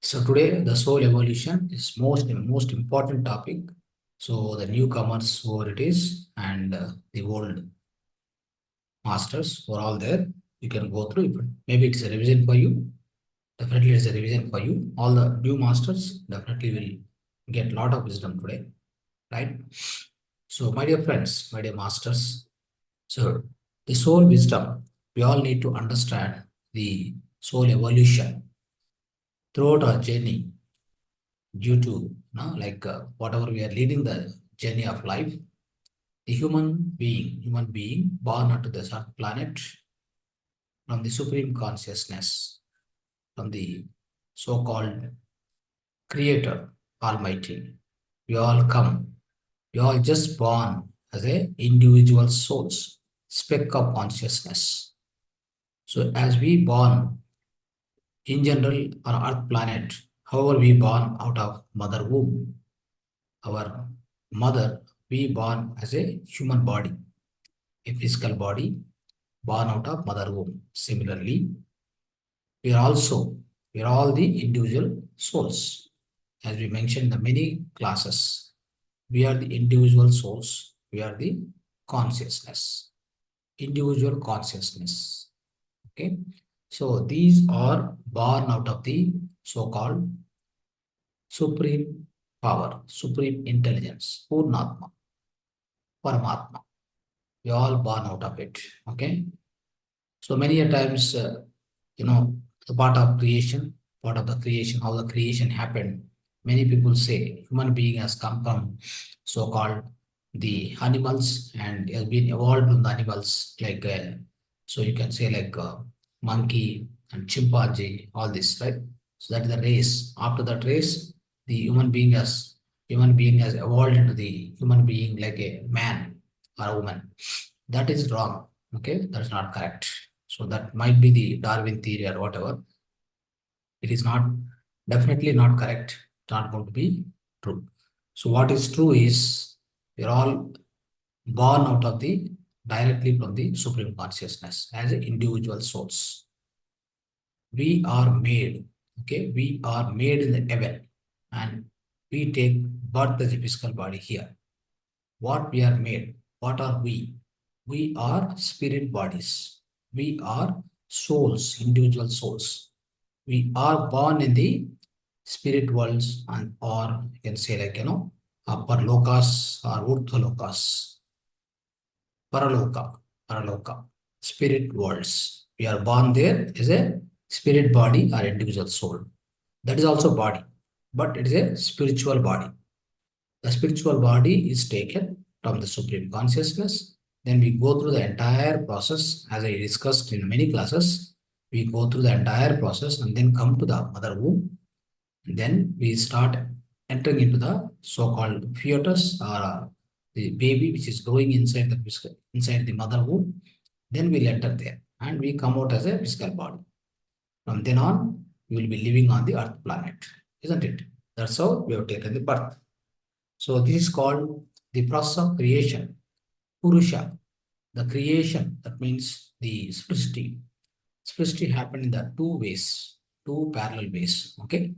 So today the soul evolution is most important topic. So the newcomers, whoever it is, and the old masters who are all there, you can go through it. Maybe it's a revision for you. Definitely it's a revision for you. All the new masters definitely will get a lot of wisdom today, right? So my dear friends, my dear masters, so the soul wisdom, we all need to understand the soul evolution throughout our journey due to whatever we are leading the journey of life. The human being born onto this earth planet from the supreme consciousness, from the so-called creator almighty. We all just born as a individual souls, speck of consciousness. So as we born in general on earth planet, however we born out of mother womb, our mother, we born as a human body, a physical body born out of mother womb. Similarly, we are all the individual souls. As we mentioned in the many classes, we are the individual souls. We are the consciousness, individual consciousness. Okay. So these are born out of the so-called supreme power, supreme intelligence, Purnatma, Paramatma. We all born out of it. Okay. So many a times, the part of the creation, how the creation happened. Many people say human being has come from so-called the animals and has been evolved from the animals. So you can say monkey and chimpanzee, all this, right? So that is the race. After that race, the human being has evolved into the human being like a man or a woman. That is wrong. Okay, that's not correct. So that might be the Darwin theory or whatever. It is not definitely not correct. Not going to be true. So what is true is we're all born out of the directly from the supreme consciousness as individual souls. We are made. Okay, we are made in the heaven, and we take birth as a physical body here. What we are made? What are we? We are spirit bodies. We are souls, individual souls. We are born in the spirit worlds, and or you can say upper lokas or urdhva lokas, paraloka, spirit worlds. We are born there as a spirit body or individual soul. That is also body, but it is a spiritual body. The spiritual body is taken from the supreme consciousness. Then we go through the entire process, as I discussed in many classes. We go through the entire process and then come to the mother womb. Then we start entering into the so-called fetus or the baby which is growing inside the mother womb. Then we'll enter there and we come out as a physical body. From then on, we will be living on the earth planet, isn't it? That's how we have taken the birth. So this is called the process of creation. Purusha, the creation, that means the srishti. Srishti happened in the two ways, two parallel ways. Okay.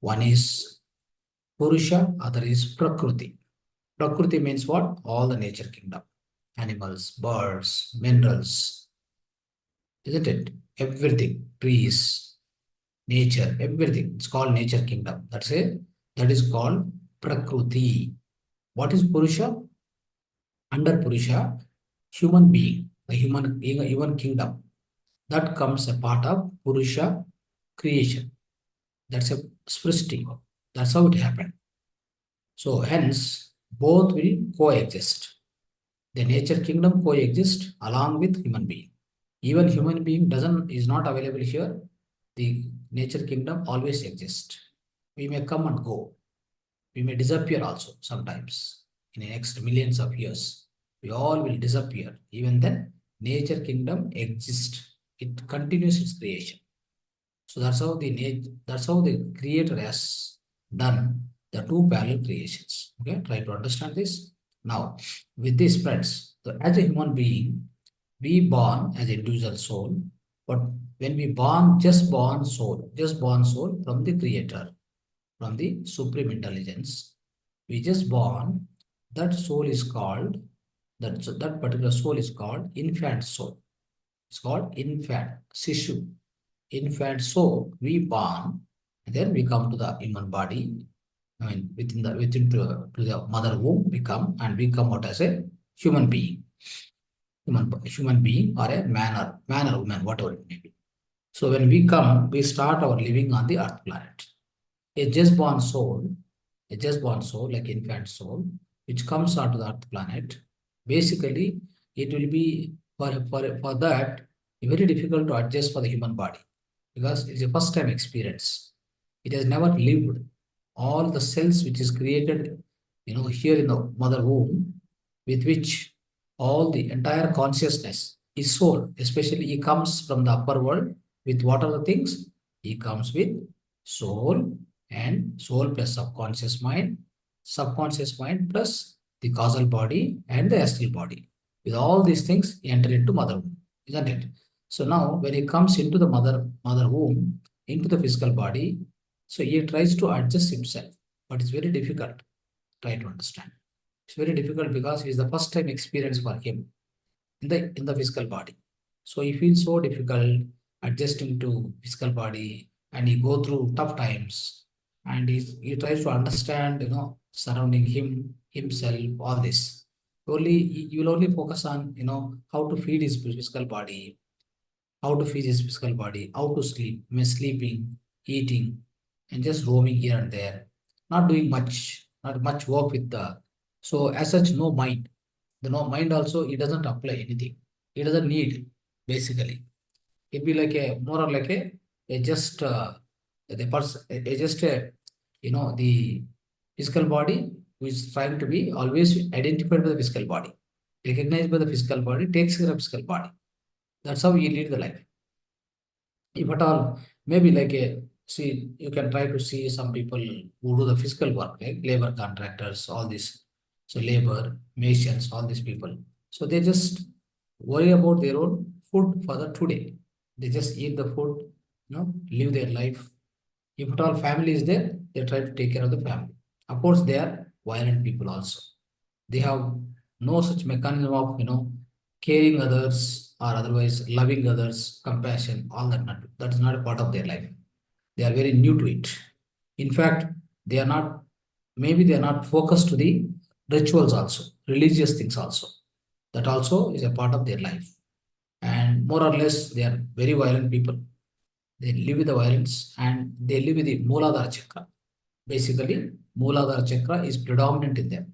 One is Purusha, other is Prakriti. Prakriti means what? All the nature kingdom. Animals, birds, minerals, isn't it? Everything, trees, nature, everything. It's called nature kingdom. That is called Prakriti. What is Purusha? Under Purusha, human being, the human kingdom. That comes a part of Purusha creation. That's a spristi. That's how it happened. So hence, both will coexist. The nature kingdom coexist along with human being. Even human being is not available here. The nature kingdom always exists. We may come and go. We may disappear also sometimes in the next millions of years. We all will disappear. Even then, nature kingdom exists. It continues its creation. So that's how the creator has done the two parallel creations. Okay, try to understand this. Now, with this, friends, so as a human being, we born as individual soul, but when we just born soul from the creator. from the supreme intelligence. We just born, that soul is called, that particular soul is called infant soul. It's called infant, sishu, infant soul. We born, and then we come to the human body. I mean, within to the mother womb, we come and we come out as a human being, human being or a man or woman, whatever it may be. So when we come, we start our living on the earth planet. A just born soul, a just born soul, like infant soul, which comes onto the earth planet, basically it will be for that very difficult to adjust for the human body because it's a first time experience. It has never lived. All the cells which is created, here in the mother womb, with which all the entire consciousness is soul, especially he comes from the upper world with what are the things? He comes with soul and soul plus subconscious mind plus the causal body and the astral body. With all these things, he enter into mother womb, isn't it? So now when he comes into the mother womb, into the physical body, so he tries to adjust himself, but it's very difficult. Try to understand. It's very difficult because it's the first time experience for him in the physical body. So he feels so difficult adjusting to physical body, and he go through tough times, and he tries to understand, surrounding himself, all this. You will only focus on, how to feed his physical body, how to sleep, sleeping, eating, and just roaming here and there, not much work with the. So as such, no mind. The no mind also, it doesn't apply anything. It doesn't need, basically. It be like a more or like a just the person, just a, the physical body who is trying to be always identified by the physical body, recognized by the physical body, takes care of physical body. That's how you lead the life. If at all, maybe like a, see, you can try to see some people who do the physical work, like labor contractors, all this. So labor, masons, all these people. So they just worry about their own food for the today. They just eat the food, live their life. If at all family is there, they try to take care of the family. Of course, they are violent people also. They have no such mechanism of, caring others or otherwise loving others, compassion, all that is not a part of their life. They are very new to it. In fact, they are not, maybe they are not focused to the rituals also, religious things also. That also is a part of their life. And more or less, they are very violent people. They live with the violence and they live with the Mooladhara chakra. Basically, Mooladhara chakra is predominant in them.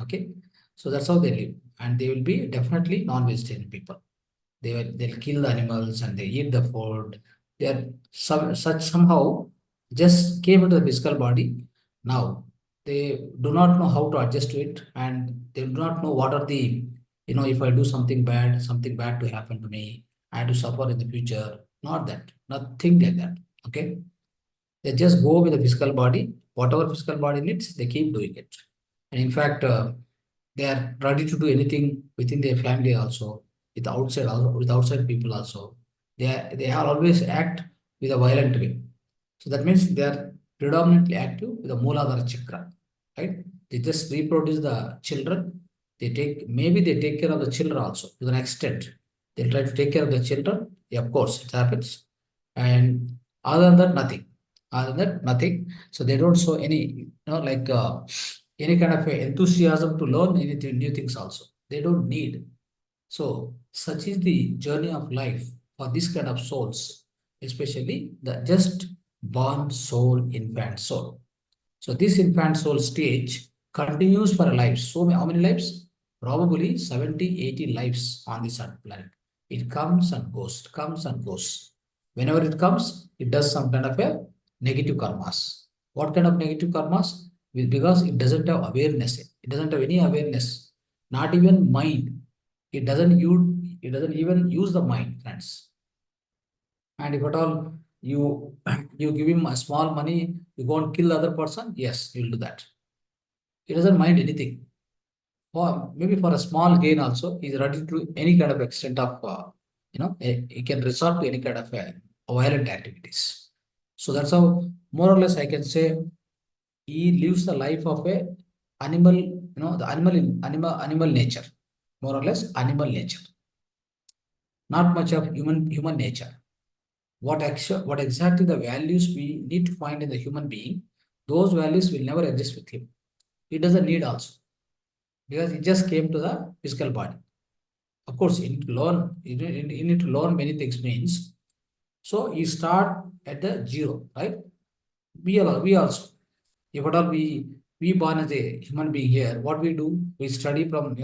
Okay. So that's how they live. And they will be definitely non-vegetarian people. They'll kill the animals and they eat the food. They are somehow just came into the physical body. Now they do not know how to adjust to it, and they do not know what are the, if I do something bad to happen to me, I have to suffer in the future. Not that, nothing like that. Okay. They just go with the physical body, whatever physical body needs, they keep doing it. And in fact, they are ready to do anything within their family also, with outside people also. They are always act with a violent way. So that means they are predominantly active with the Mooladhara chakra, right? They just reproduce the children. Maybe they take care of the children also to an extent. They try to take care of the children. Yeah, of course, it happens. And other than that, nothing. Other than that, nothing. So they don't show any, like any kind of enthusiasm to learn anything, new things also. They don't need. So such is the journey of life for this kind of souls, especially the just born soul, infant soul. So this infant soul stage continues for a life. So how many lives? Probably 70, 80 lives on this earth planet. It comes and goes. Whenever it comes, it does some kind of a negative karmas. What kind of negative karmas? Because it doesn't have awareness. It doesn't have any awareness, not even mind. It doesn't even use the mind, friends. And if at all you give him a small money, you go and kill the other person, yes, he'll do that. He doesn't mind anything. Or maybe for a small gain also, he's ready to any kind of extent of, he can resort to any kind of violent activities. So that's how more or less I can say he lives the life of a animal, the animal nature, more or less animal nature, not much of human nature. What exactly the values we need to find in the human being, those values will never exist with him. He doesn't need also, because he just came to the physical body. Of course, you need to learn, you need to learn many things means. So you start at the zero, right? We also, if at all we born as a human being here, what we do, we study from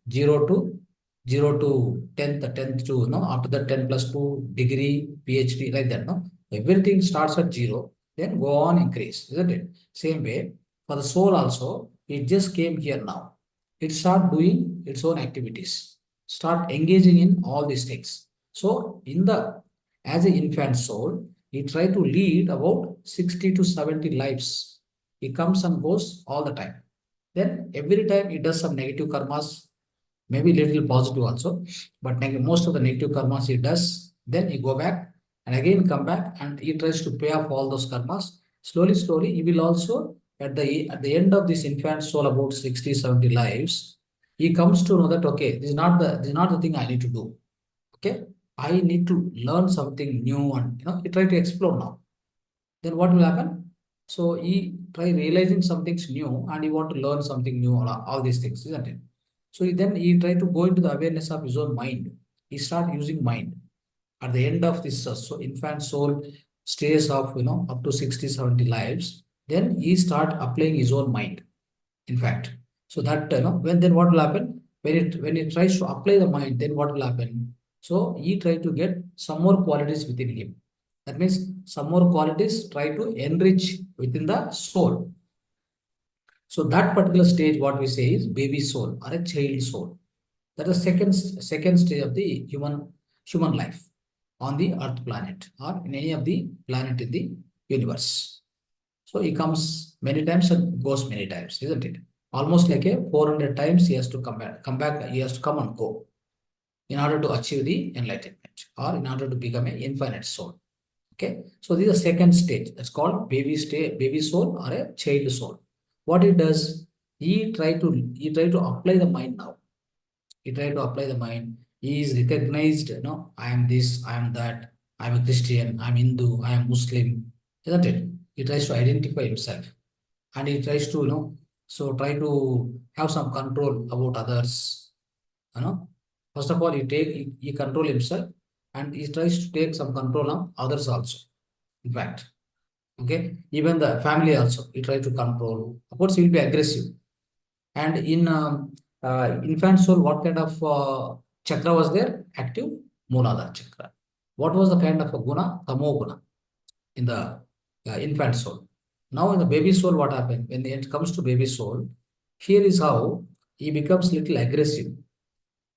zero to tenth to after that 10 plus 2 degree PhD like that. No, everything starts at zero, then go on increase, isn't it? Same way for the soul also, it just came here now. It start doing its own activities, start engaging in all these things. So in the as an infant soul, he try to lead about 60 to 70 lives. He comes and goes all the time. Then every time he does some negative karmas, maybe little positive also, but most of the negative karmas he does. Then he go back and again come back and he tries to pay off all those karmas. Slowly, slowly, he will also at the end of this infant soul, about 60, 70 lives, he comes to know that okay, this is not the thing I need to do. Okay, I need to learn something new, and he try to explore now. Then what will happen? So he try realizing something's new and he want to learn something new, all these things, isn't it? So then he try to go into the awareness of his own mind. He start using mind. At the end of this infant soul stays of up to 60, 70 lives, then he start applying his own mind, in fact. So that when then what will happen? When it tries to apply the mind, then what will happen? So he try to get some more qualities within him. That means some more qualities try to enrich within the soul. So that particular stage, what we say is baby soul or a child soul. That is second stage of the human life on the Earth planet or in any of the planet in the universe. So he comes many times and goes many times, isn't it? Almost like a 400 times he has to come back, he has to come and go in order to achieve the enlightenment or in order to become an infinite soul. Okay, so this is the second stage. That's called baby soul or a child soul. What it does, he try to apply the mind now. He try to apply the mind. He is recognized, I am this, I am that, I am a Christian, I am Hindu, I am Muslim, isn't it? He tries to identify himself and he tries to, so try to have some control about others, you know. First of all, he control himself and he tries to take some control on others also. In fact, okay, even the family also, he try to control. Of course, he will be aggressive. And in infant soul, what kind of chakra was there? Active Mooladhara chakra. What was the kind of a guna? Tamo guna in the infant soul. Now in the baby soul, what happened? When it comes to baby soul, here is how he becomes little aggressive.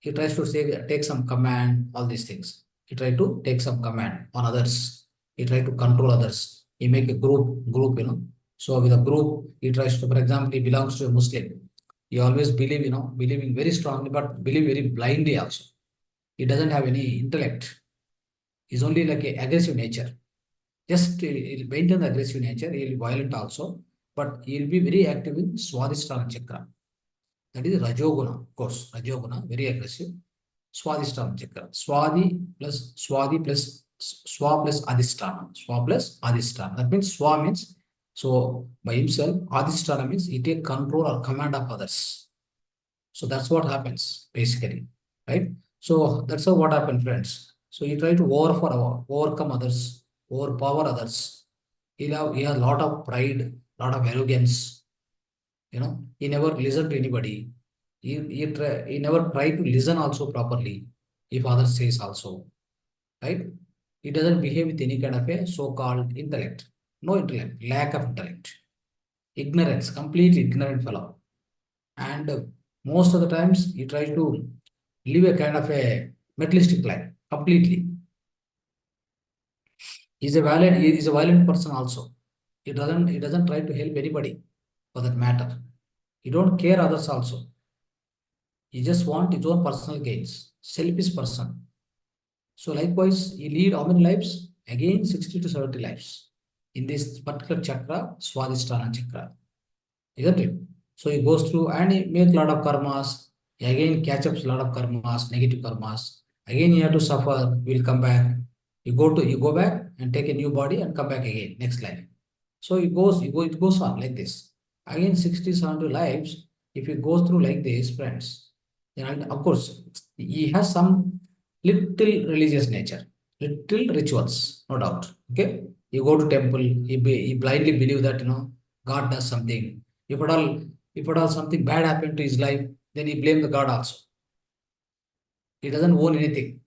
He tries to take some command, all these things. He try to take some command on others. He try to control others. He make a group. So with a group, he tries to, for example, he belongs to a Muslim. He always believing very strongly, but believe very blindly also. He doesn't have any intellect. He's only like a aggressive nature. Just he'll maintain the aggressive nature. He'll be violent also, but he'll be very active in Swadhisthana chakra. That is Rajoguna, of course. Rajoguna, very aggressive. Swadhisthana chakra. Swadi plus Swa plus Adhisthana. Swa plus Adhisthana. That means Swa means so by himself. Adhisthana means he take control or command of others. So that's what happens basically, right? So that's how what happened, friends. So you try to overcome others, overpower others. He has a lot of pride, lot of arrogance. He never listened to anybody. He never tried to listen also properly if others says also, right? He doesn't behave with any kind of a so-called intellect. No intellect, lack of intellect. Ignorance, complete ignorant fellow. And most of the times he tries to live a kind of a materialistic life completely. He is a violent person also. He doesn't try to help anybody for that matter. He don't care others also. He just want his own personal gains. Selfish person. So likewise, he lead how many lives? Again, 60 to 70 lives in this particular chakra, Swadhisthana chakra. isn't it? So he goes through and he make a lot of karmas. He again catch up a lot of karmas, negative karmas. Again, you have to suffer. Will come back. You go back and take a new body and come back again next life. So it goes on like this. Again, 60, 70 lives. If he goes through like this, friends, then of course he has some little religious nature, little rituals, no doubt. Okay, you go to temple. He blindly believe that God does something. If at all something bad happened to his life, then he blame the God also. He doesn't own anything.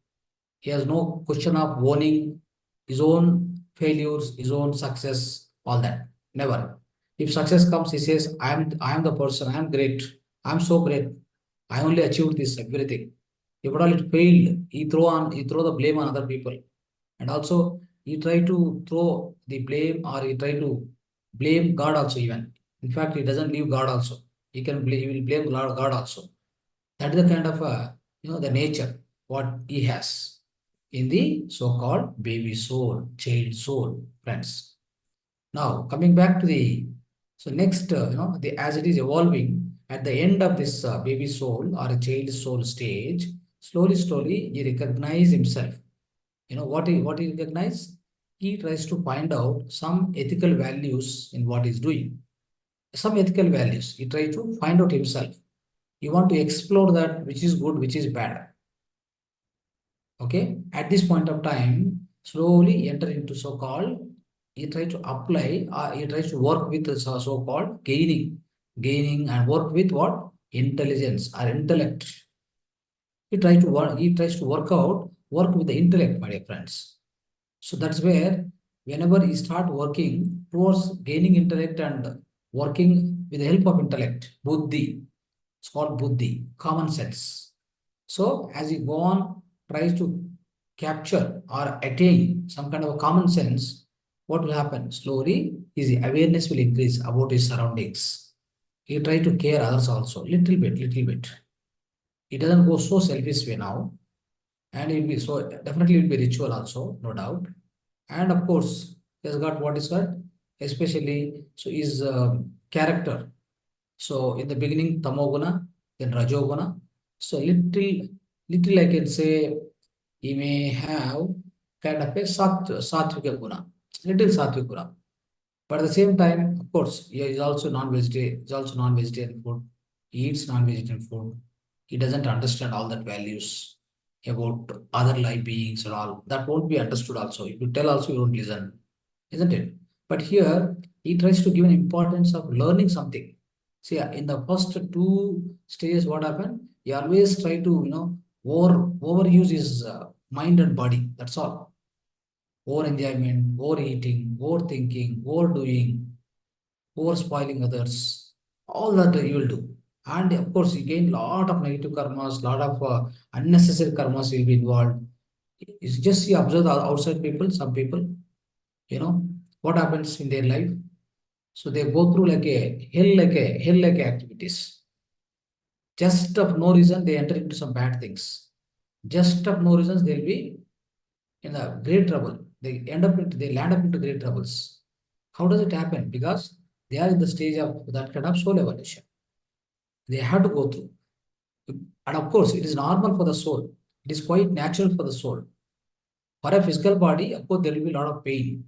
He has no question of owning his own failures, his own success, all that. Never. If success comes, he says, I am the person, I am great, I am so great. I only achieved this, everything. If at all it failed, he throw the blame on other people. And also he try to throw the blame or he try to blame God also even. In fact, he doesn't leave God also. He will blame God also. That is the kind of the nature what he has in the so-called baby soul, child soul, friends. Now coming back to the next the as it is evolving at the end of this baby soul or a child soul stage, slowly he recognize himself. What he recognize? He tries to find out some ethical values in what he's doing. Some ethical values. He tries to find out himself. You want to explore that which is good, which is bad. Okay, at this point of time, slowly enter into so-called, he tries to apply, he tries to work with the so-called gaining and work with what? Intelligence or intellect. He tries to work with the intellect, my dear friends. So that's where whenever you start working towards gaining intellect and working with the help of intellect, buddhi, it's called buddhi, common sense. So as you go on, tries to capture or attain some kind of a common sense, what will happen? Slowly, his awareness will increase about his surroundings. He try to care others also, little bit. He doesn't go so selfish way now, and it will be so definitely it will be ritual also, no doubt. And of course, he has got what is that, especially so his character. So in the beginning, tamoguna, then rajoguna. So little I can say he may have kind of a satvika guna, little satvika guna. But at the same time, of course, he is also non-vegetarian. He's also non-vegetarian food. He eats non-vegetarian food. He doesn't understand all that values about other life beings and all. That won't be understood also. If you tell also, you won't listen, isn't it? But here, he tries to give an importance of learning something. See, in the first two stages, what happened? He always try to, overuse his mind and body. That's all. Over enjoyment, overeating, overthinking, overdoing, over spoiling others. All that you will do. And of course, you gain lot of negative karmas, lot of unnecessary karmas will be involved. It's just you observe the outside people, some people, you know, what happens in their life. So they go through like a activities. Just of no reason, they enter into some bad things. Just of no reasons, they'll be in a great trouble. They land up into great troubles. How does it happen? Because they are in the stage of that kind of soul evolution. They have to go through. And of course, it is normal for the soul. It is quite natural for the soul. For a physical body, of course, there will be a lot of pain.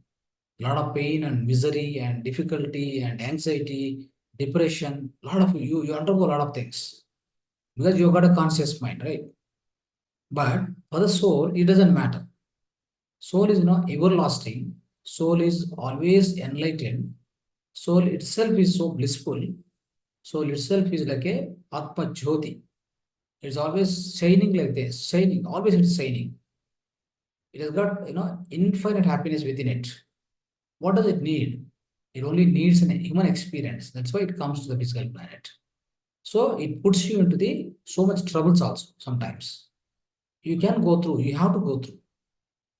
A lot of pain and misery and difficulty and anxiety, depression, a lot of you undergo a lot of things because you've got a conscious mind, right? But for the soul, it doesn't matter. Soul is not everlasting. Soul is always enlightened. Soul itself is so blissful. Soul itself is like a Atma Jyoti. It's always shining like this, shining, always it's shining. It has got, infinite happiness within it. What does it need? It only needs an human experience. That's why it comes to the physical planet. So it puts you into the so much troubles also sometimes. You can go through, you have to go through.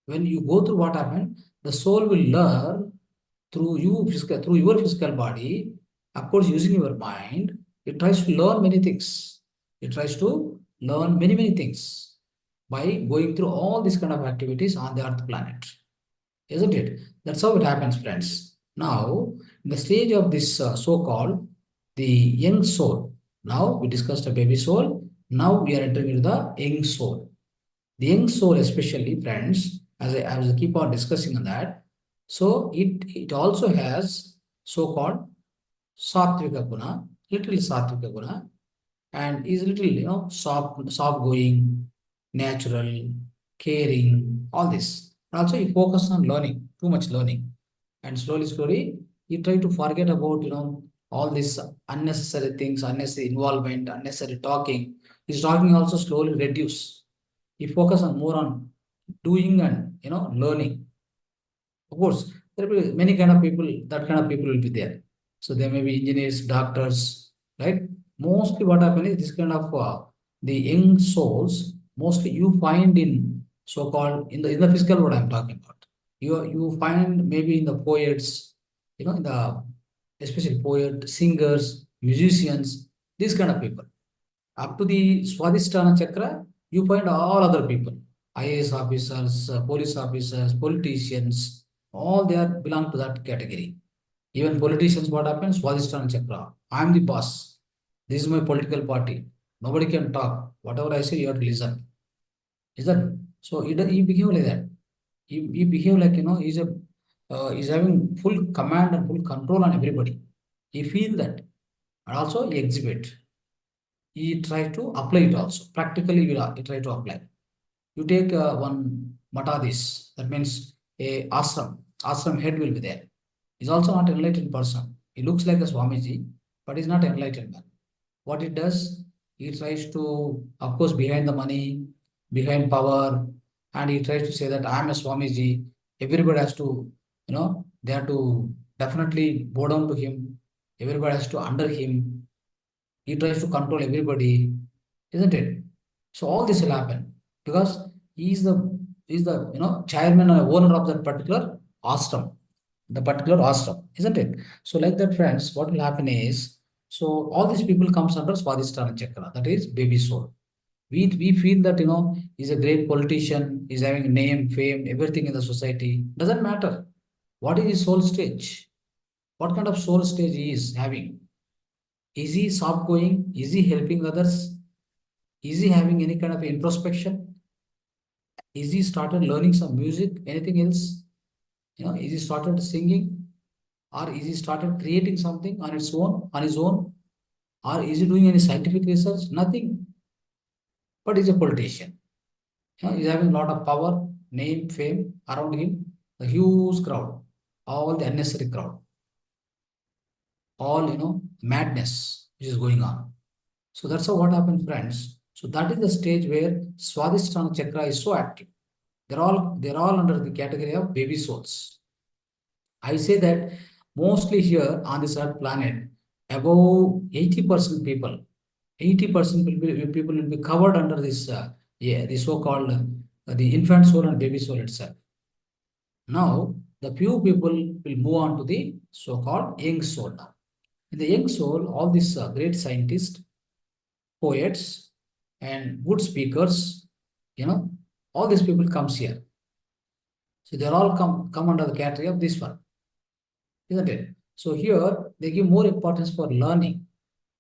When you go through what happened, the soul will learn through your physical body, of course, using your mind, it tries to learn many things. It tries to learn many things by going through all these kind of activities on the earth planet. Isn't it? That's how it happens, friends. Now, in the stage of this so-called the young soul. Now we discussed the baby soul. Now we are entering into the young soul. The young soul, especially friends, as I will keep on discussing on that. So it also has so-called Satvika Guna, little Satvika Guna, and is little, soft going, natural, caring, all this. And also you focus on learning, too much learning. And slowly, you try to forget about, all these unnecessary things, unnecessary involvement, unnecessary talking. This talking also slowly reduce. You focus on more on doing and, learning. Of course, there will be many kind of people, that kind of people will be there. So there may be engineers, doctors, right? Mostly what happens is this kind of the young souls, mostly you find in so-called in the physical world I'm talking about. You find maybe in the poets, in the especially poet, singers, musicians, these kind of people. Up to the Swadhisthana Chakra, you find all other people, IAS officers, police officers, politicians, all they are belong to that category. Even politicians, what happens? Swadhisthana Chakra. I am the boss. This is my political party. Nobody can talk. Whatever I say, you have to listen. Is that so? He behave like that. He behave like he's having full command and full control on everybody. He feel that, and also he exhibit. He try to apply it also. Practically, he try to apply. You take one matadis, that means a ashram. Ashram head will be there. He's also not enlightened person. He looks like a Swamiji, but he's not enlightened man. What it does, he tries to, of course, behind the money, behind power, and he tries to say that I'm a Swamiji. Everybody has to, they have to definitely bow down to him. Everybody has to under him. He tries to control everybody, isn't it? So all this will happen because he's the chairman or owner of that particular ashram, the particular ashram, isn't it? So like that, friends, what will happen is, so all these people comes under Swadhisthana Chakra, that is baby soul. We feel that he's a great politician, he's having name, fame, everything in the society. Doesn't matter. What is his soul stage? What kind of soul stage he is having? Is he soft going? Is he helping others? Is he having any kind of introspection? Is he started learning some music? Anything else? Is he started singing? Or is he started creating something on its own, on his own? Or is he doing any scientific research? Nothing. But he's a politician. He's having a lot of power, name, fame around him, a huge crowd, all the unnecessary crowd, all madness which is going on. So that's how what happens, friends. So that is the stage where Swadhisthana Chakra is so active. They're all under the category of baby souls. I say that mostly here on this earth planet, above 80% people, 80% people will be covered under this, the so-called the infant soul and baby soul itself. Now, the few people will move on to the so-called young soul now. In the young soul, all these great scientists, poets, and good speakers, all these people comes here. So they're all come under the category of this one, isn't it? So here they give more importance for learning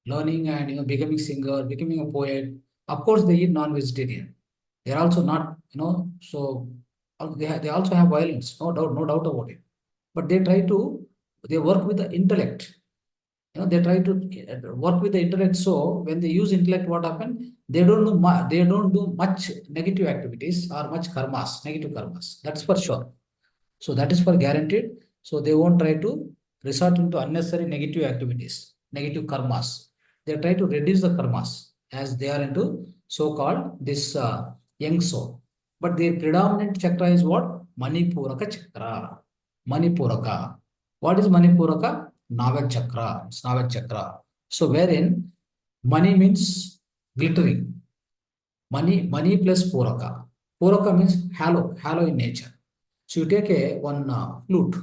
and becoming singer, becoming a poet. Of course, they eat non-vegetarian. They're also not, so they also have violence, no doubt about it. But they work with the intellect. They try to work with the intellect. So when they use intellect, what happen? They don't do much negative activities or much karmas, negative karmas. That's for sure. So that is for guaranteed. So they won't try to resort into unnecessary negative activities, negative karmas. They try to reduce the karmas as they are into so-called this young soul. But their predominant chakra is what? Manipuraka chakra. Manipuraka. What is Manipuraka? Navel chakra. It's Navel chakra. So wherein money means glittering. Money plus Puraka. Puraka means hollow in nature. So you take one flute.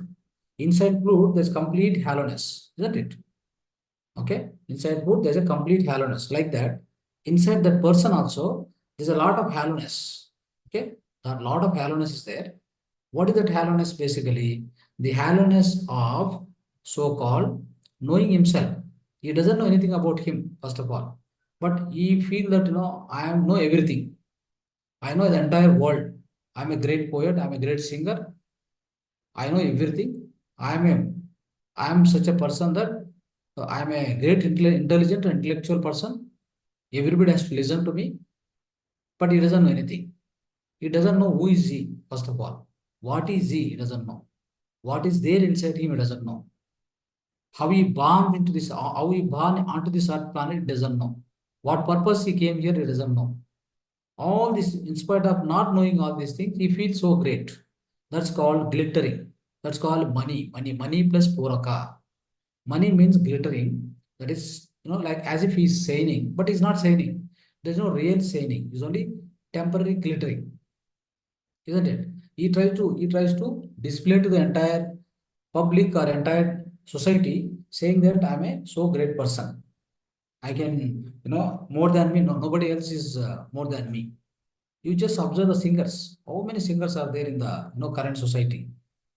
Inside flute, there's complete hollowness, isn't it? Okay. Inside flute, there's a complete hollowness. Like that, inside that person also, there's a lot of hollowness. Okay. A lot of hollowness is there. What is that hollowness basically? The hollowness of so-called knowing himself. He doesn't know anything about him, first of all. But he feel that, I know everything. I know the entire world. I'm a great poet. I'm a great singer. I know everything. I'm a, I'm such a person that I'm a great intelligent and intellectual person. Everybody has to listen to me, but he doesn't know anything. He doesn't know who is he, first of all. What is he doesn't know. What is there inside him, he doesn't know. How he born into this, how he born onto this earth planet, he doesn't know. What purpose he came here, he doesn't know. All this, in spite of not knowing all these things, he feels so great. That's called glittering. That's called money. Money plus puraka. Money means glittering. That is, like as if he's shining, but he's not shining. There's no real shining. It's only temporary glittering, isn't it? He tries to display to the entire public or entire society, saying that I'm a so great person. I can, more than me. No, nobody else is more than me. You just observe the singers. How many singers are there in the current society?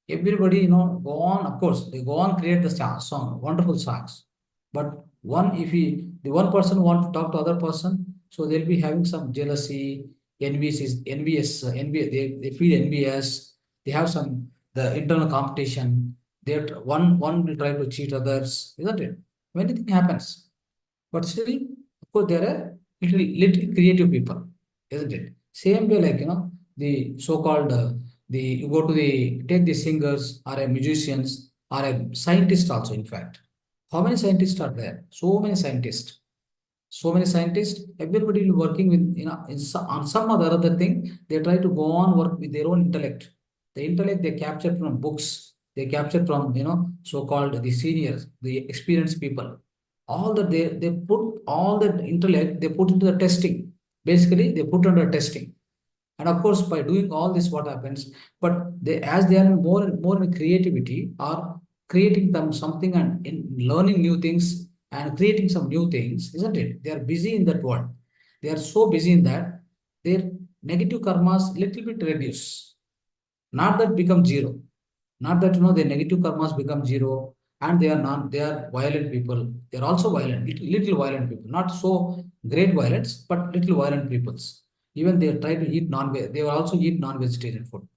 Everybody go on. Of course, they go on create the song, wonderful songs. But the one person want to talk to other person, so they'll be having some jealousy, envious. They feel envious. They have some the internal competition. One will try to cheat others, isn't it? When anything happens, but still, of course, there are little creative people, isn't it? Same way, like, the so-called, you go to take the singers or a musicians or a scientist also, in fact. How many scientists are there? So many scientists. So many scientists, everybody working with, on some other thing, they try to go on work with their own intellect. The intellect they capture from books, they capture from, so-called the seniors, the experienced people. All that they put all that intellect, they put into the testing. Basically, they put under testing. And of course, by doing all this, what happens? But as they are more in creativity, or creating them something and in learning new things and creating some new things, isn't it? They are busy in that world. They are so busy in that their negative karmas little bit reduce. Not that become zero. Not that the negative karmas become zero, and they are violent people. They are also violent, little violent people. Not so great violence, but little violent peoples. Even they try to eat non-veg. They will also eat non-vegetarian food.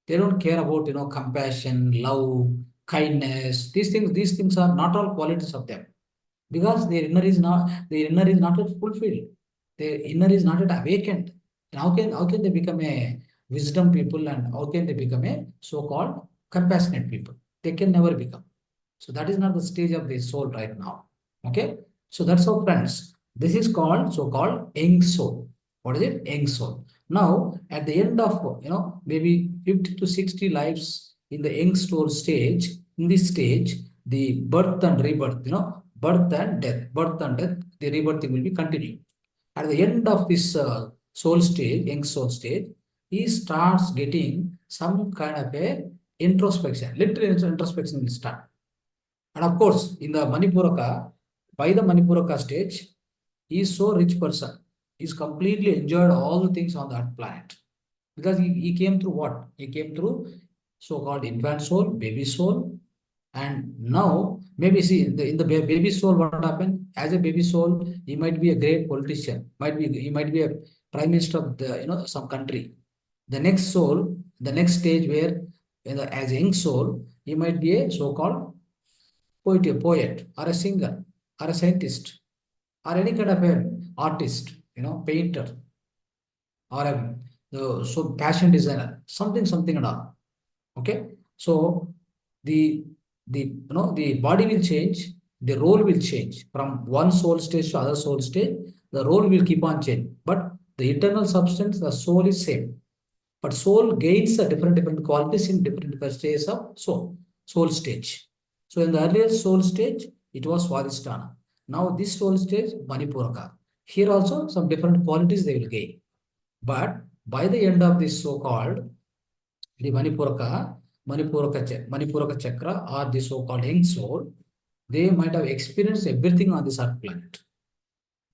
They don't care about compassion, love, kindness. These things are not all qualities of them, because their inner is not yet fulfilled. Their inner is not yet awakened. And how can they become a wisdom people, and how can they become a so-called compassionate people? They can never become. So that is not the stage of the soul right now. Okay. So that's how, friends. This is called so-called young soul. What is it? Young soul. Now, at the end of maybe 50 to 60 lives in the young soul stage, in this stage, the birth and rebirth, birth and death, the rebirthing will be continued. At the end of this soul stage, young soul stage, he starts getting some kind of a introspection. Little introspection will start. And of course, in the Manipuraka, by the Manipuraka stage, he is so rich person. He's completely enjoyed all the things on that planet. Because he came through what? He came through so-called infant soul, baby soul. And now, maybe see, in the baby soul, what happened? As a baby soul, he might be a great politician. He might be a prime minister of the, some country. The next soul, the next stage where, as a young soul, he might be a so-called poet or a singer or a scientist or any kind of an artist, painter or a so fashion designer, something and all. Okay, so the the body will change, the role will change from one soul stage to other soul stage. The role will keep on changing, but the eternal substance, the soul is same. But soul gains a different qualities in different stages of soul stage. So in the earlier soul stage, it was Swadhisthana. Now this soul stage, Manipuraka. Here also some different qualities they will gain. But by the end of this so-called the Manipuraka chakra, or the so-called young soul, they might have experienced everything on this earth planet.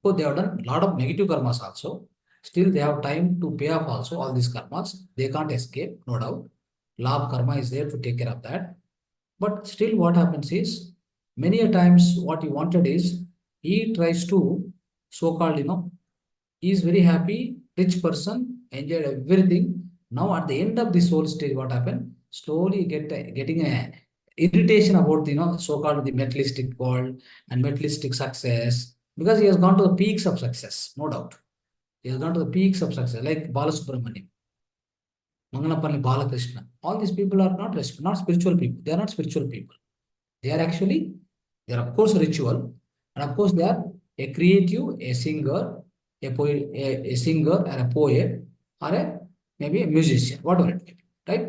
So they have done a lot of negative karmas also. Still, they have time to pay off also all these karmas. They can't escape, no doubt. Law of karma is there to take care of that. But still, what happens is, many a times what he wanted is he tries to so-called, he is very happy, rich person, enjoyed everything. Now at the end of the soul stage, what happened? Slowly getting a irritation about the, so-called the materialistic world and materialistic success, because he has gone to the peaks of success, no doubt. He has gone to the peaks of success, like Balasubramanian, Mangalapalli Balakrishna. All these people are not spiritual people. They are not spiritual people. They are actually, they are of course ritual, and of course they are a creative, a singer, a poet, a singer, or a poet, or a maybe a musician, whatever it may be, right?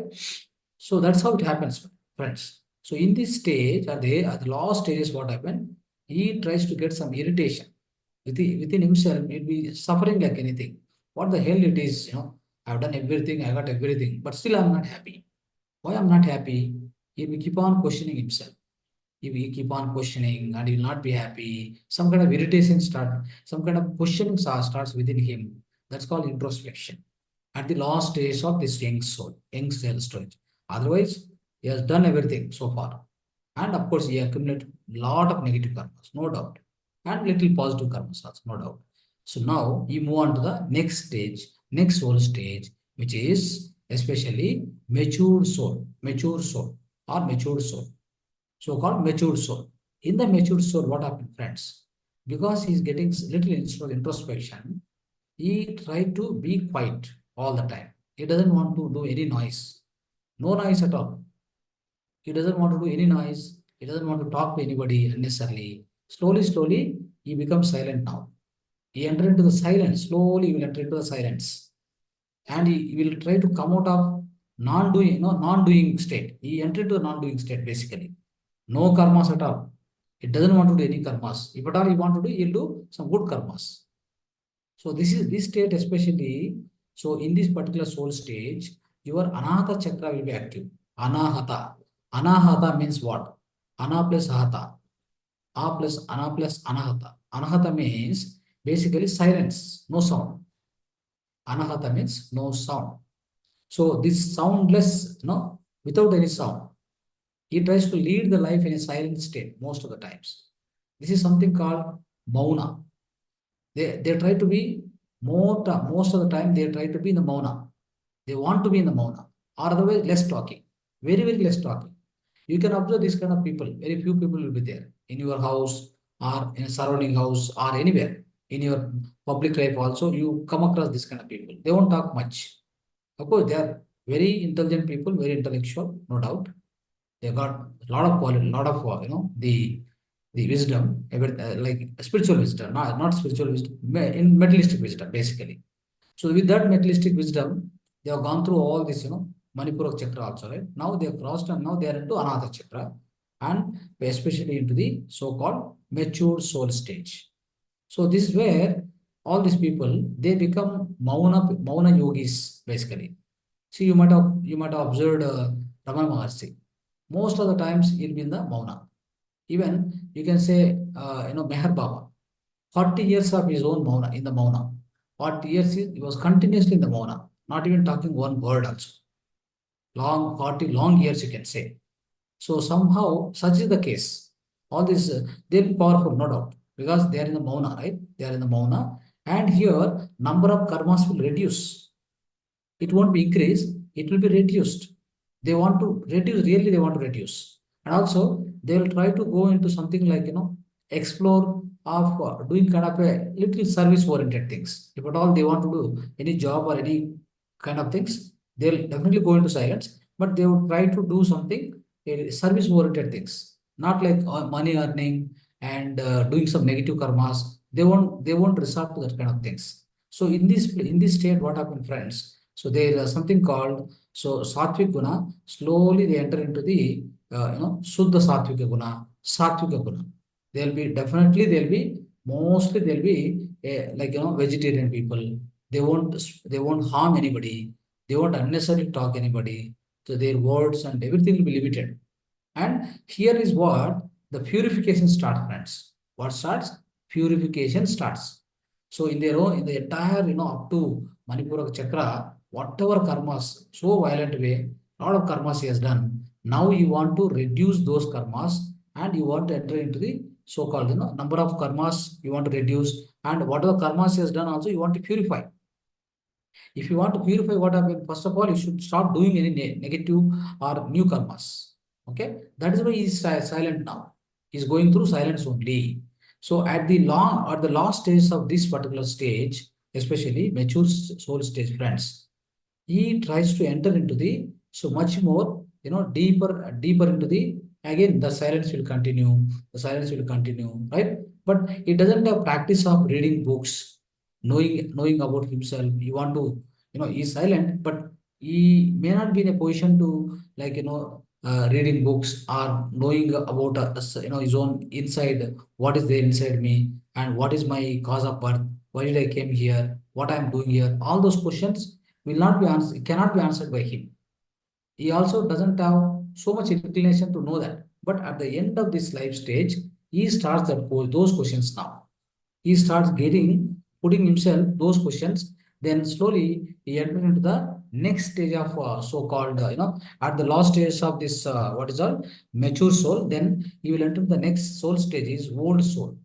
So that's how it happens, friends. So in this stage, at the last stages, what happened? He tries to get some irritation within himself. He'll be suffering like anything. What the hell it is, I've done everything, I got everything, but still I'm not happy. Why I'm not happy? He will keep on questioning himself. If you keep on questioning and you'll not be happy, some kind of irritation some kind of questioning starts within him. That's called introspection. At the last stage of this young soul, young cell stage. Otherwise, he has done everything so far. And of course, he accumulated a lot of negative karmas, no doubt. And little positive karmas also, no doubt. So now you move on to the next stage, next soul stage, which is especially mature soul or matured soul, so-called matured soul. In the matured soul, what happened, friends? Because he's getting little introspection, he tried to be quiet all the time. He doesn't want to do any noise, no noise at all. He doesn't want to do any noise. He doesn't want to talk to anybody unnecessarily. Slowly, he becomes silent now. He enter into the silence. Slowly, he will enter into the silence, and he will try to come out of non-doing state. He entered into the non-doing state basically. No karmas at all. He doesn't want to do any karmas. If at all he want to do, he'll do some good karmas. So this state especially. So in this particular soul stage, your anahata chakra will be active. Anahata. Anahata means what? Ana plus ahata. A plus ana plus anahata. Anahata means basically silence, no sound. Anahata means no sound. So this soundless, without any sound. He tries to lead the life in a silent state most of the times. This is something called mauna. They try to be most of the time they try to be in the mauna. They want to be in the mauna, or otherwise less talking, very less talking. You can observe this kind of people. Very few people will be there in your house or in a surrounding house or anywhere in your public life. Also, you come across this kind of people. They won't talk much. Of course, they are very intelligent people, very intellectual, no doubt. They got a lot of quality, lot of the wisdom, like spiritual wisdom, not spiritual wisdom, in materialistic wisdom, basically. So with that materialistic wisdom, they have gone through all this, Manipura chakra also, right? Now they have crossed and now they are into another chakra, and especially into the so-called mature soul stage. So this is where all these people they become mauna yogis basically. See, you might have observed Ramana Maharshi. Most of the times he'll be in the mauna. Even you can say, Meher Baba, 40 years of his own mauna, in the mauna. 40 years he was continuously in the mauna, not even talking one word also. 40 long years you can say. So somehow such is the case. All this, they'll be powerful, no doubt, because they are in the mauna, right? They are in the mauna. And here, number of karmas will reduce. It won't be increased, it will be reduced. They want to reduce, really they want to reduce. And also they will try to go into something like, explore of doing kind of a little service oriented things. If at all they want to do any job or any kind of things, they'll definitely go into silence, but they would try to do something service oriented things, not like money earning and doing some negative karmas. They won't resort to that kind of things. So in this state, what happened, friends? So there is something called, so sattvic guna. Slowly they enter into the Suddha Sattvika Guna, Sattvika Guna. Mostly they'll be like, vegetarian people. They won't harm anybody. They won't unnecessarily talk anybody. So their words and everything will be limited. And here is what the purification starts, friends. What starts? Purification starts. So in their own, in the entire, up to Manipura chakra, whatever karmas, so violent way, lot of karmas he has done. Now you want to reduce those karmas and you want to enter into the so-called, number of karmas you want to reduce, and whatever karmas he has done also you want to purify. If you want to purify what happened, first of all, you should stop doing any negative or new karmas. Okay, that is why he is silent now. He is going through silence only. So at the last stage of this particular stage, especially mature soul stage, friends, he tries to enter into the so much more, deeper into the, again the silence will continue, right? But he doesn't have practice of reading books, knowing about himself. He want to, he's silent, but he may not be in a position to, like, reading books or knowing about, his own inside, what is there inside me, and what is my cause of birth, why did I came here, what I am doing here. All those questions will not be answered, cannot be answered by him. He also doesn't have so much inclination to know that. But at the end of this life stage, he starts those questions now. He starts putting himself those questions. Then slowly he enters into the next stage of, so-called, at the last stage of this, what is called mature soul. Then he will enter the next soul stage is old soul.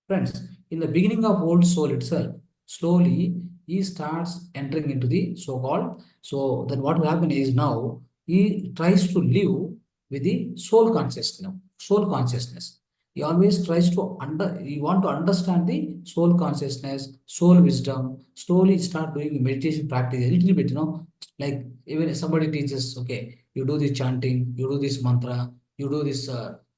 Friends, in the beginning of old soul itself, slowly he starts entering into the so-called. So then what will happen is now he tries to live with the soul consciousness. Soul consciousness. He always tries to he want to understand the soul consciousness, soul wisdom. Slowly start doing meditation practice a little bit, like even if somebody teaches, okay, you do this chanting, you do this mantra, you do this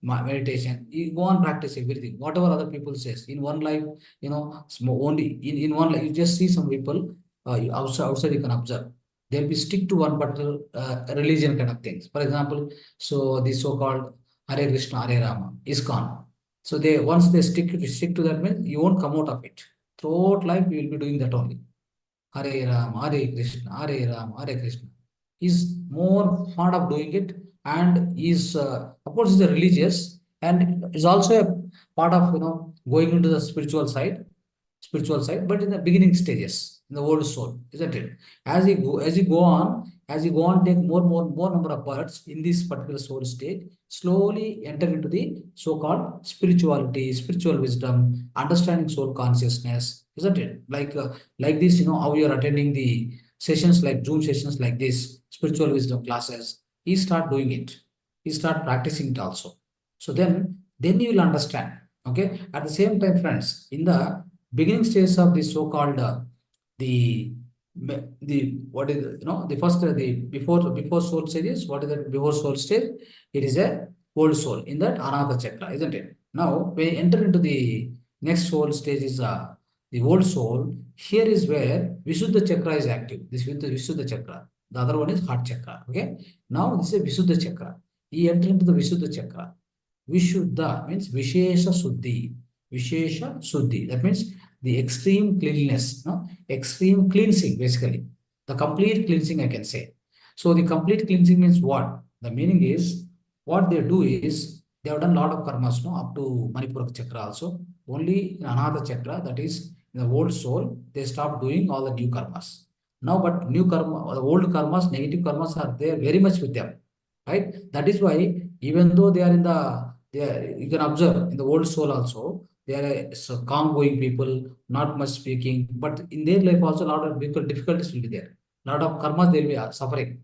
meditation, you go on practice everything whatever other people says in one life, only in one life you just see some people, outside you can observe, they'll be stick to one particular religion kind of things. For example, so the so-called Hare Krishna, Hare Rama, ISKCON. So they once they stick to that, means you won't come out of it. Throughout life you will be doing that only. Hare Ram, Hare Krishna, Hare Ram, Hare Krishna. He's more fond of doing it, and is, of course, he's a religious, and is also a part of, going into the spiritual side, but in the beginning stages, in the old soul, isn't it? As you go on, take more number of births in this particular soul state, slowly enter into the so-called spirituality, spiritual wisdom, understanding soul consciousness, isn't it? Like this, how you are attending the sessions, like Zoom sessions like this, spiritual wisdom classes, he start doing it. He start practicing it also. So then you will understand. Okay. At the same time, friends, in the beginning stage of the so-called, the what is the first, the before soul stages, what is that before soul stage? It is a old soul in that another chakra, isn't it? Now we enter into the next soul stage is, the old soul. Here is where Visuddha chakra is active. This is the Visuddha chakra. The other one is heart chakra. Okay. Now this is Visuddha chakra. He entered into the Visuddha chakra. Vishuddha means Vishesha Suddhi. Vishesha Suddhi. That means the extreme cleanliness, no? Extreme cleansing, basically. The complete cleansing, I can say. So the complete cleansing means what? The meaning is, what they do is, they have done a lot of karmas, no, up to Manipura chakra also. Only in another chakra, that is in the old soul, they stop doing all the new karmas. Now, but new karma, the old karmas, negative karmas are there very much with them, right? That is why, even though they are you can observe in the old soul also, they are so calm going people, not much speaking, but in their life also a lot of difficulties will be there. A lot of karmas they will be suffering.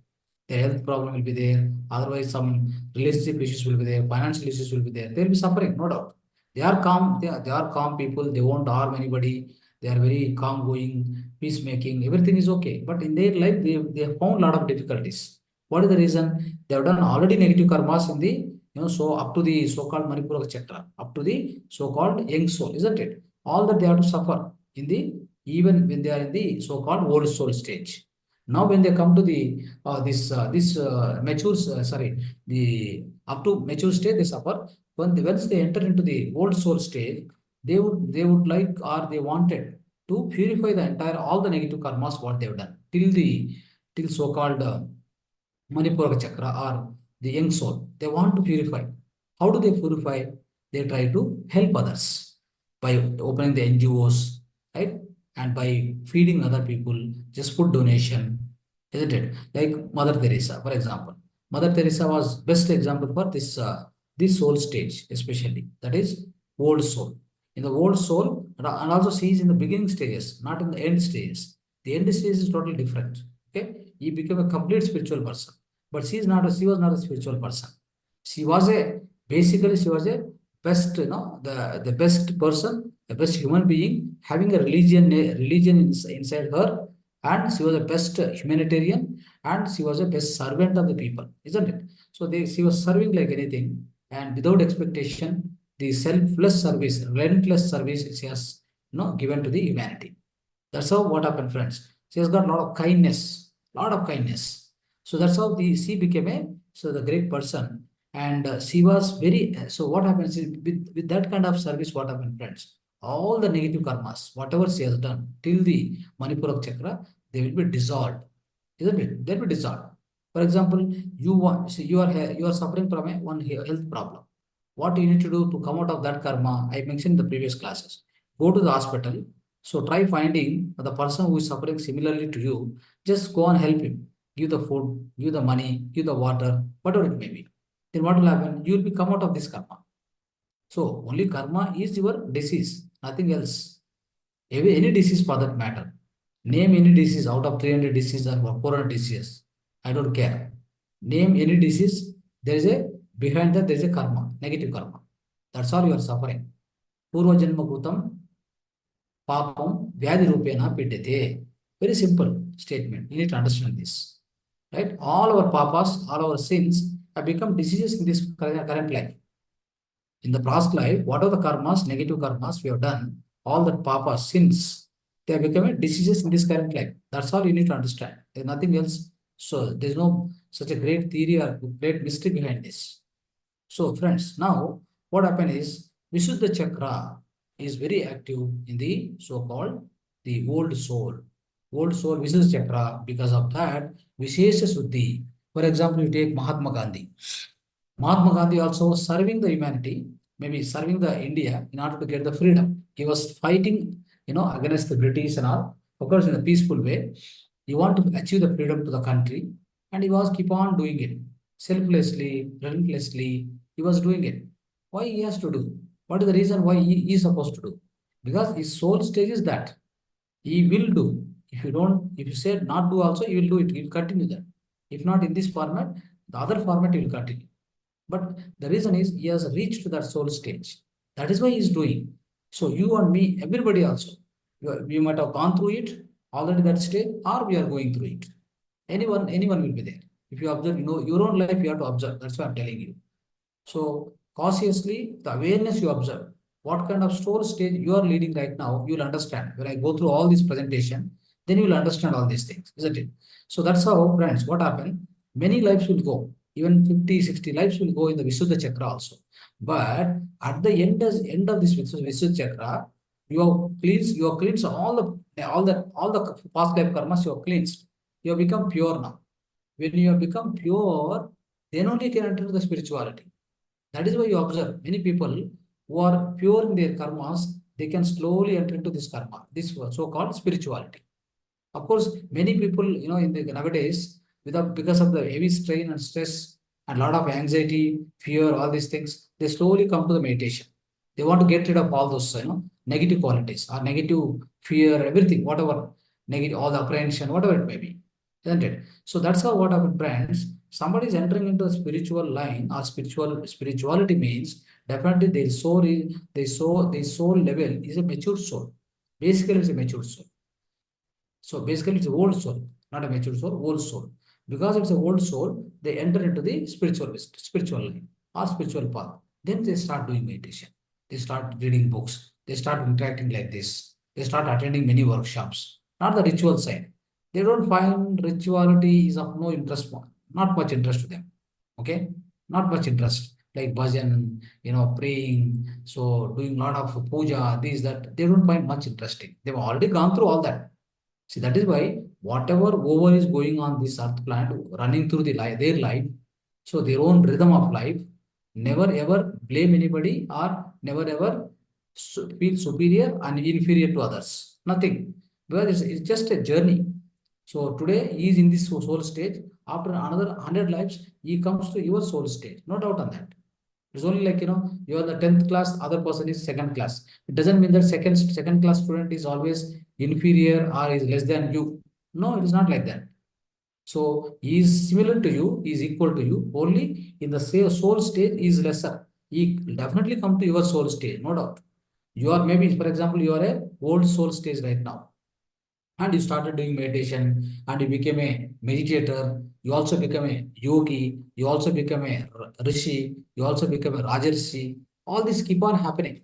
Their health problem will be there. Otherwise, some relationship issues will be there. Financial issues will be there. They will be suffering, no doubt. They are calm. They are calm people. They won't harm anybody. They are very calm going, peacemaking. Everything is okay. But in their life, they have found a lot of difficulties. What is the reason? They have done already negative karmas in the, so up to the so-called Manipura chakra, up to the so-called young soul, isn't it? All that they have to suffer in the, even when they are in the so-called old soul stage. Now, when they come to the this matures, sorry, the up to mature state, they suffer. Once they enter into the old soul stage, they would like, or they wanted to purify the entire all the negative karmas what they have done till so-called, Manipura chakra or the young soul. They want to purify. How do they purify? They try to help others by opening the NGOs, right? And by feeding other people, just food donation, isn't it? Like Mother Teresa, for example. Mother Teresa was best example for this soul stage, especially. That is, old soul. In the old soul, and also she is in the beginning stages, not in the end stages. The end stage is totally different. Okay, he became a complete spiritual person, but she is not. She was not a spiritual person. She was a basically she was a best, the best person, the best human being, having a religion inside her, and she was a best humanitarian, and she was a best servant of the people, isn't it? So she was serving like anything, and without expectation, the selfless service, relentless service she has, given to the humanity. That's how what happened, friends. She has got a lot of kindness, lot of kindness. So that's how she became the great person. And she was very, so what happens is with that kind of service, what happened, friends? All the negative karmas, whatever she has done till the Manipura chakra, they will be dissolved, isn't it? They'll be dissolved. For example, you are suffering from one health problem. What you need to do to come out of that karma? I mentioned in the previous classes. Go to the hospital. So try finding the person who is suffering similarly to you. Just go and help him. Give the food, give the money, give the water, whatever it may be. Then what will happen? You will be come out of this karma. So only karma is your disease, nothing else. Any disease for that matter. Name any disease out of 300 diseases or 400 diseases. I don't care. Name any disease. There is a behind that there is a karma, negative karma. That's all you are suffering. Purva janma kutam papam vyadi rupena pidyate. Very simple statement. You need to understand this. Right? All our papas, all our sins have become diseases in this current life. In the past life, what are the karmas, negative karmas we have done, all that papa sins, they have become a diseases in this current life. That's all you need to understand. There's nothing else. So there's no such a great theory or great mystery behind this. So friends, now what happened is Visuddha chakra is very active in the so-called the old soul. Old soul Visuddha chakra, because of that, Vishesha Suddhi. For example, you take Mahatma Gandhi. Mahatma Gandhi also serving the humanity, maybe serving the India in order to get the freedom. He was fighting, against the British and all, of course, in a peaceful way. He wanted to achieve the freedom to the country, and he was keep on doing it selflessly, relentlessly. He was doing it. Why he has to do? What is the reason why he is supposed to do? Because his soul stage is that he will do. If you say not do also, he will do it. He will continue that. If not in this format, the other format he will continue. But the reason is he has reached to that soul stage. That is why he is doing. So you and me, everybody also, we might have gone through it already that stage, or we are going through it. Anyone will be there. If you observe, your own life, you have to observe. That's why I'm telling you. So cautiously, the awareness you observe, what kind of soul stage you are leading right now, you will understand. When I go through all this presentation, then you will understand all these things, isn't it? So that's how, friends, what happened? Many lives will go. Even 50, 60 lives will go in the Visuddha chakra also. But at the end of this Visuddha chakra, you have cleansed all the past life karmas you have cleansed. You have become pure now. When you have become pure, then only you can enter the spirituality. That is why you observe many people who are pure in their karmas, they can slowly enter into this karma, this so-called spirituality. Of course, many people, in the nowadays, because of the heavy strain and stress and a lot of anxiety, fear, all these things, they slowly come to the meditation. They want to get rid of all those, negative qualities or negative fear, everything, whatever, negative, all the apprehension, whatever it may be, isn't it? So that's how what happens, friends. Somebody is entering into a spiritual line or spirituality means definitely their soul level is a mature soul. Basically, it's a mature soul. So basically, it's an old soul, not a mature soul, old soul. Because it's an old soul, they enter into the spiritual line or spiritual path. Then they start doing meditation. They start reading books. They start interacting like this. They start attending many workshops. Not the ritual side. They don't find rituality is of no interest, not much interest to them. Okay, not much interest. Like bhajan, praying, so doing a lot of puja, this, that, they don't find much interesting. They've already gone through all that. See, that is why whatever over is going on this earth planet, running through their life, so their own rhythm of life, never ever blame anybody or never ever feel superior and inferior to others. Nothing. Because it's just a journey. So today he is in this soul stage. After another 100 lives, he comes to your soul stage. No doubt on that. It's only like, you are the 10th class, other person is second class. It doesn't mean that second class student is always inferior or is less than you. No, it is not like that. So he is similar to you, he is equal to you. Only in the soul stage he is lesser. He definitely come to your soul stage, no doubt. You are maybe, for example, you are a old soul stage right now, and you started doing meditation, and you became a meditator, you also become a yogi, you also become a rishi, you also become a rajarshi. All this keep on happening.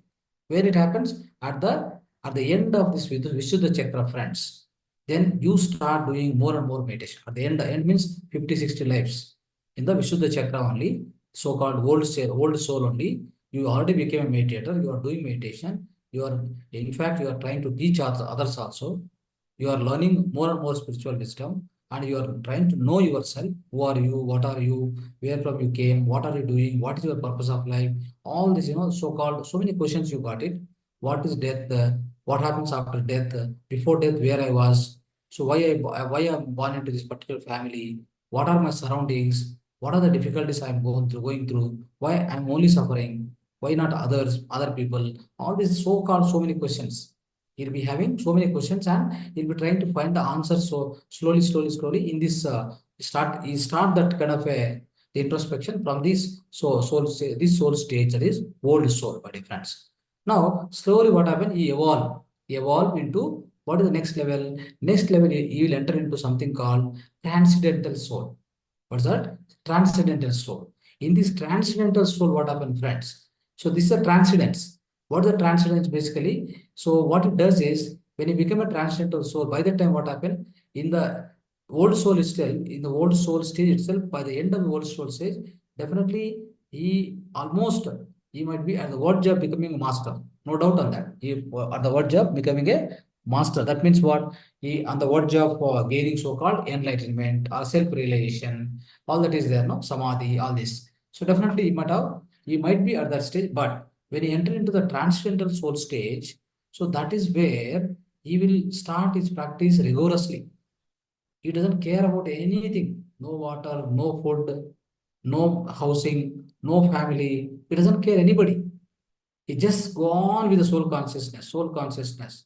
Where it happens? At the end of this Vishuddha Chakra, friends. Then you start doing more and more meditation. At the end means 50, 60 lives. In the Vishuddha Chakra only, so-called old soul only, you already became a meditator, you are doing meditation, you are, in fact, you are trying to teach others also. You are learning more and more spiritual wisdom, and you are trying to know yourself. Who are you? What are you? Where from you came? What are you doing? What is your purpose of life? All this, so-called, so many questions you got it. What is death? What happens after death? Before death, where I was? So why I'm born into this particular family? What are my surroundings? What are the difficulties I'm going through? Why I'm only suffering? Why not other people? All these so-called, so many questions. He'll be having so many questions, and he'll be trying to find the answers. So slowly in this, start that kind of a the introspection from this this soul stage, that is old soul, my dear friends. Now slowly what happened? He evolve into what is the next level? Next level, he will enter into something called transcendental soul. What's that? Transcendental soul. In this transcendental soul, what happened, friends? So this is a transcendence. What is the transcendence basically? So what it does is, when you become a transcendental soul, by the time what happened in the old soul itself, in the old soul stage itself, by the end of the old soul stage, definitely he might be at the verge of becoming a master. No doubt on that. He at the verge of becoming a master. That means what? He on the verge of gaining so-called enlightenment or self-realization. All that is there, no? Samadhi, all this. So definitely he might be at that stage, but when he enter into the transcendental soul stage, so that is where he will start his practice rigorously. He doesn't care about anything. No water, no food, no housing, no family. He doesn't care anybody. He just go on with the soul consciousness,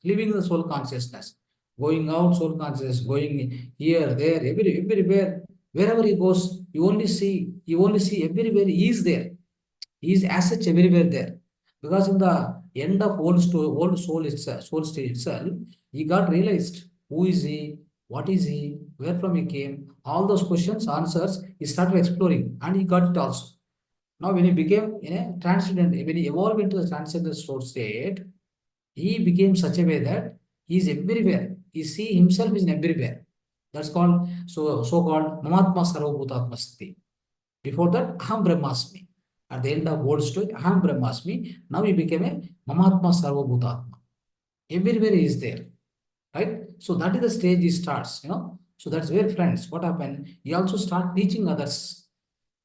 living the soul consciousness, going out soul consciousness, going here, there, everywhere, wherever he goes, you only see everywhere he is there. He is as such everywhere there. Because in the end of old soul itself, soul stage itself, he got realized who is he, what is he, where from he came, all those questions, answers, he started exploring, and he got it also. Now, when he became in a transcendent, when he evolved into the transcendental soul state, he became such a way that he is everywhere. He see himself is in everywhere. That's called so-called Mamatma Sarvabhutatma Sthiti. Before that, Aham Brahmasmi. At the end of old story, Aham Brahmasmi. Now he became a Mamatma Sarvabhutatma. Everywhere he is there, right? So that is the stage he starts. So that's where, friends, what happened? He also start teaching others.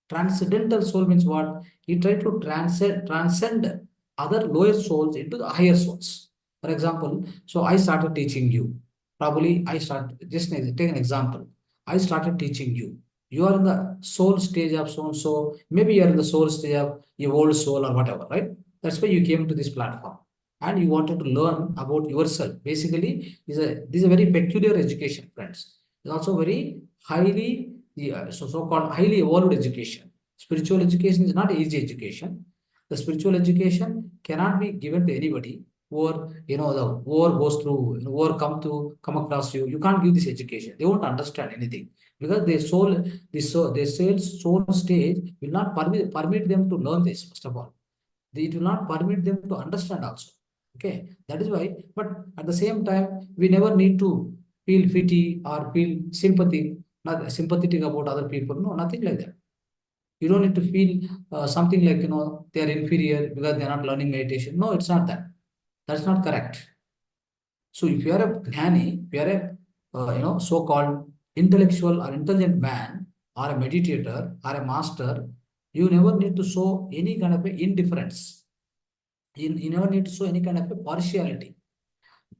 Transcendental soul means what? He tried to transcend other lower souls into the higher souls. For example, so I started teaching you. Probably I start just take an example. I started teaching you. You are in the soul stage of so and so. Maybe you are in the soul stage of your old soul or whatever, right? That's why you came to this platform, and you wanted to learn about yourself. Basically, this is a very peculiar education, friends. It's also very highly so-called highly evolved education. Spiritual education is not easy education. The spiritual education cannot be given to anybody who goes through, who come across you. You can't give this education. They won't understand anything, because their soul stage will not permit them to learn this. First of all, it will not permit them to understand also. Okay, that is why. But at the same time, we never need to feel pity or feel not sympathetic about other people. No, nothing like that. You don't need to feel something like they are inferior because they are not learning meditation. No, it's not that. That's not correct. So if you are a jnani, if you are a so-called intellectual or intelligent man, or a meditator or a master, you never need to show any kind of a indifference. You never need to show any kind of a partiality,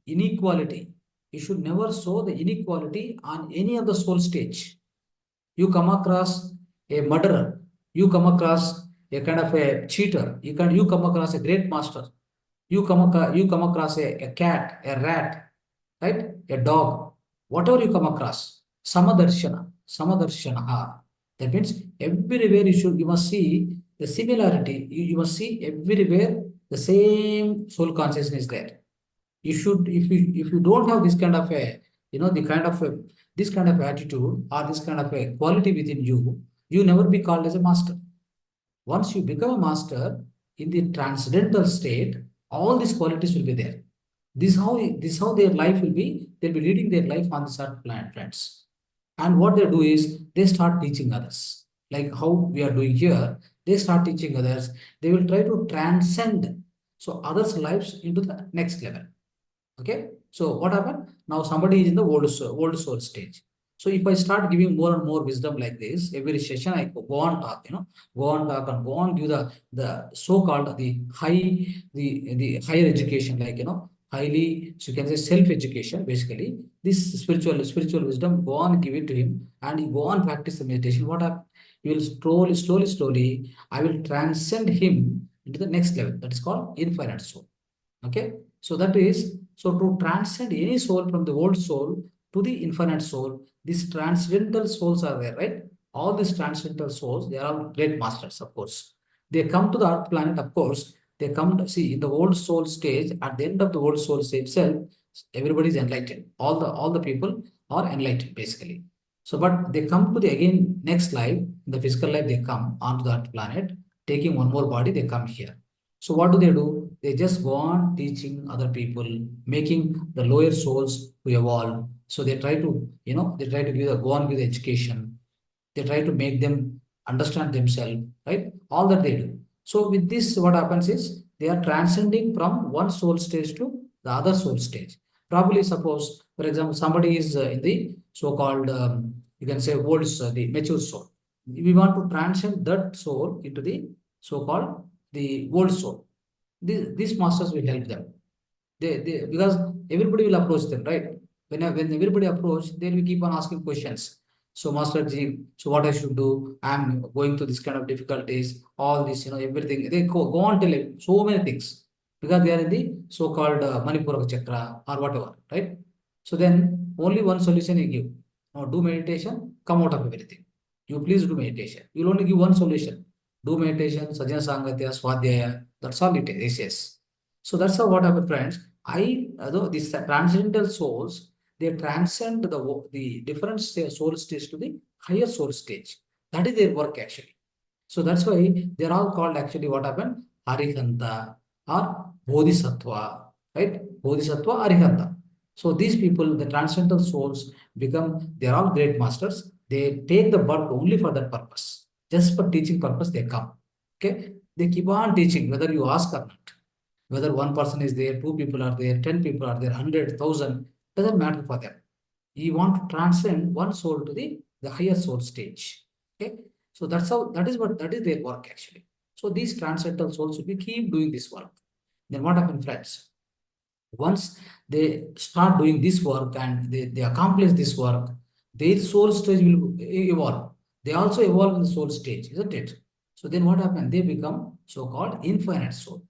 inequality. You should never show the inequality on any of the soul stage. You come across a murderer, you come across a kind of a cheater. You come across a great master. You come across a cat, a rat, right? A dog, whatever you come across. Samadarshana. That means everywhere you must see the similarity. You must see everywhere the same soul consciousness is there. You should, if you don't have this kind of a, the kind of a, this kind of attitude or this kind of a quality within you, you never be called as a master. Once you become a master in the transcendental state, all these qualities will be there. This how their life will be. They'll be leading their life on this earth planet, friends. And what they do is they start teaching others. Like how we are doing here, they start teaching others. They will try to transcend so others' lives into the next level. Okay. So what happened? Now somebody is in the old soul stage. So if I start giving more and more wisdom like this, every session I go on talk, go on talk and go on give the so-called the higher education, like highly, so you can say self-education, basically. This spiritual wisdom, go on give it to him and you go on practice the meditation. What happened? You will slowly, I will transcend him into the next level. That is called infinite soul. Okay. So that is, so to transcend any soul from the old soul to the infinite soul, these transcendental souls are there, right? All these transcendental souls, they are all great masters, of course. They come to the earth planet, of course. They come to see in the old soul stage, at the end of the old soul stage itself, everybody is enlightened. All the people are enlightened, basically. So, but they come to the again next life, in the physical life, they come onto the earth planet, taking one more body, they come here. So what do? They just go on teaching other people, making the lower souls to evolve. So they try to, they try to go on with education. They try to make them understand themselves, right? All that they do. So with this, what happens is they are transcending from one soul stage to the other soul stage. Probably suppose, for example, somebody is in the so-called, you can say old, the mature soul. We want to transcend that soul into the so-called the old soul. These masters will help them. They because everybody will approach them, right? When everybody approach, they will keep on asking questions. So Master Ji, so what I should do? I'm going through this kind of difficulties, all this, everything. They go on tell so many things because they are in the so-called Manipura chakra or whatever, right? So then only one solution you give. Now do meditation, come out of everything. You please do meditation. You'll only give one solution. Do meditation, Sajjana Sangatya, Swadhyaya. That's all it is. Yes. So that's how what happened, friends. These transcendental souls, they transcend the different soul stage to the higher soul stage. That is their work actually. So that's why they're all called actually what happened? Arihanta or Bodhisattva, right? Bodhisattva, Arihanta. So these people, the transcendental souls, they're all great masters. They take the birth only for that purpose. Just for teaching purpose, they come. Okay? They keep on teaching, whether you ask or not. Whether one person is there, two people are there, 10 people are there, 100,000, doesn't matter for them. You want to transcend one soul to the higher soul stage. Okay. So that is their work actually. So these transcendental souls will keep doing this work. Then what happens, friends? Once they start doing this work and they accomplish this work, their soul stage will evolve. They also evolve in the soul stage, isn't it? So then what happens? They become so-called infinite soul.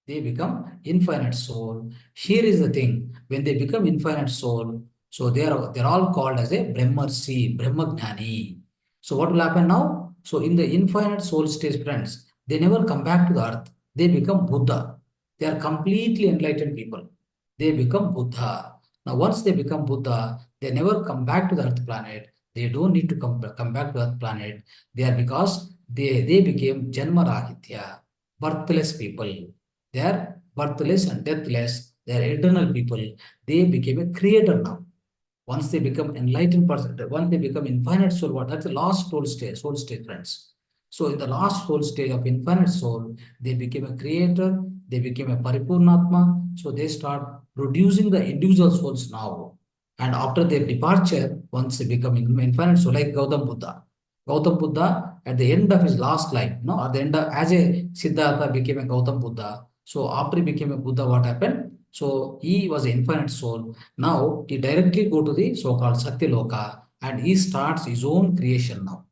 They become infinite soul. Here is the thing: when they become infinite soul, so they're all called as a Brahmarsi, Brahmagnani. So what will happen now? So in the infinite soul stage, friends, they never come back to the earth. They become Buddha. They are completely enlightened people. They become Buddha. Now, once they become Buddha, they never come back to the earth planet. They don't need to come back to the earth planet. They are because they became Janma Rahitya, birthless people. They are birthless and deathless. They are eternal people. They became a creator now. Once they become enlightened person, once they become infinite soul, that's the last soul stage, friends. So in the last soul stage of infinite soul, they became a creator, they became a Paripurnatma. So they start producing the individual souls now. And after their departure, once they become infinite soul, like Gautam Buddha. Gautam Buddha, at the end of his last life, at the end of, as a Siddhartha became a Gautam Buddha. So after he became a Buddha, what happened? So he was an infinite soul. Now he directly go to the so-called Satyaloka and he starts his own creation now.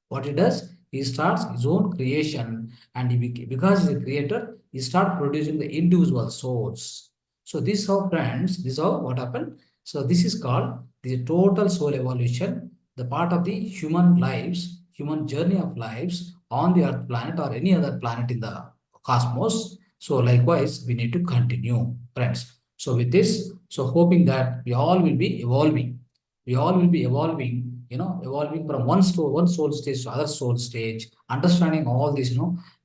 What he does? he starts his own creation, and because he's a creator, he starts producing the individual souls. So this how, friends, this how what happened. So this is called the total soul evolution, the part of the human lives, human journey of lives on the earth planet or any other planet in the cosmos. So likewise, we need to continue, friends. So with this, so hoping that we all will be evolving. We all will be evolving, evolving from one soul stage to other soul stage, understanding all this,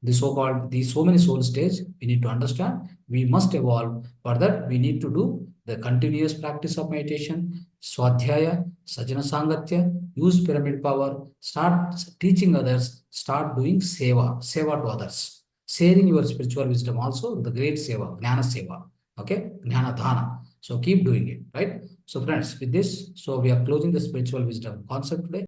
the so-called, the so many soul stage, we need to understand. We must evolve. For that, we need to do the continuous practice of meditation, swadhyaya, sajana sangatya, use pyramid power, start teaching others, start doing seva to others, sharing your spiritual wisdom also, the great seva, jnana seva, okay, jnana dhana. So keep doing it, right? So friends, with this, so we are closing the spiritual wisdom concept today.